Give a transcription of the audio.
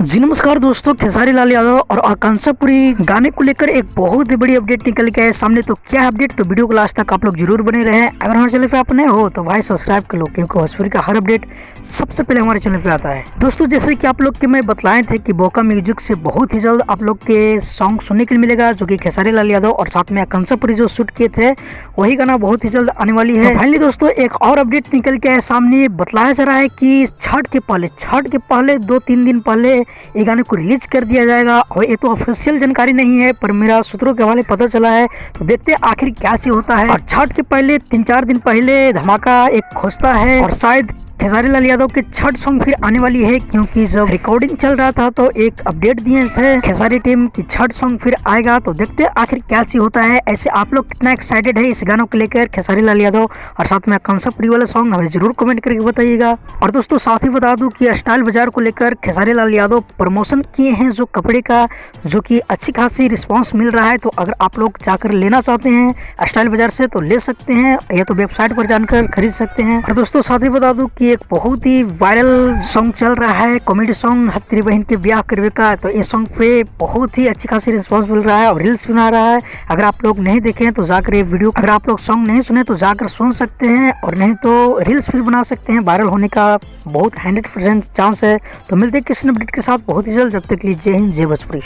जी नमस्कार दोस्तों, खेसारी लाल यादव और आकांक्षा पुरी गाने को लेकर एक बहुत ही बड़ी अपडेट निकल के आए सामने। तो क्या है अपडेट, तो वीडियो को लास्ट तक आप लोग जरूर बने रहें। अगर हमारे चैनल पे आप नए हो तो भाई सब्सक्राइब कर लो, क्योंकि भोजपुरी का हर अपडेट सबसे पहले हमारे चैनल पे आता है। दोस्तों जैसे कि आप लोग के मैं बतलाए थे कि बोका म्यूजिक से बहुत ही जल्द आप लोग के सॉन्ग सुनने के लिए मिलेगा, जो कि खेसारी लाल यादव और साथ में आकांक्षा पुरी जो शूट किए थे वही गाना बहुत ही जल्द आने वाली है। फाइनली दोस्तों एक और अपडेट निकल के आए सामने। बतलाया जा रहा है कि छठ के पहले 2-3 दिन पहले ये गाने को रिलीज कर दिया जाएगा। और ये तो ऑफिशियल जानकारी नहीं है, पर मेरा सूत्रों के हवाले पता चला है। तो देखते हैं आखिर क्या सी होता है। और छठ के पहले 3-4 दिन पहले धमाका एक खोजता है, और शायद खेसारी लाल यादव के छठ सॉन्ग फिर आने वाली है, क्योंकि जब रिकॉर्डिंग चल रहा था तो एक अपडेट दिए थे खेसारी टीम की छठ सॉन्ग फिर आएगा। तो देखते हैं आखिर क्या सी होता है। ऐसे आप लोग कितना एक्साइटेड है इस गानों को लेकर, खेसारी लाल यादव और साथ में आकांक्षा पुरी वाला सॉन्ग, हमें जरूर कमेंट करके बताइएगा। और दोस्तों साथ ही बता दूं कि स्टाइल बाजार को लेकर खेसारी लाल यादव प्रमोशन किए हैं जो कपड़े का, जो कि अच्छी खासी रिस्पॉन्स मिल रहा है। तो अगर आप लोग जाकर लेना चाहते हैं स्टाइल बाजार से तो ले सकते हैं, या तो वेबसाइट पर जानकर खरीद सकते हैं। और दोस्तों साथ ही बता दूं कि एक बहुत ही वायरल सॉन्ग चल रहा है, कॉमेडी सॉन्ग हत्तरी बहन के ब्याह करवे का। तो इस सॉन्ग पे बहुत ही अच्छी खासी रिस्पॉन्स मिल रहा है और रील्स बना रहा है। अगर आप लोग नहीं देखे तो जाकर ये वीडियो, अगर आप लोग सॉन्ग नहीं सुने तो जाकर सुन सकते हैं, और नहीं तो रील्स फिर बना सकते हैं। वायरल होने का बहुत 100% चांस है। तो मिलते हैं किसी अपडेट के साथ बहुत ही जल्द। जब तक के लिए जय हिंद, जय भोजपुरी।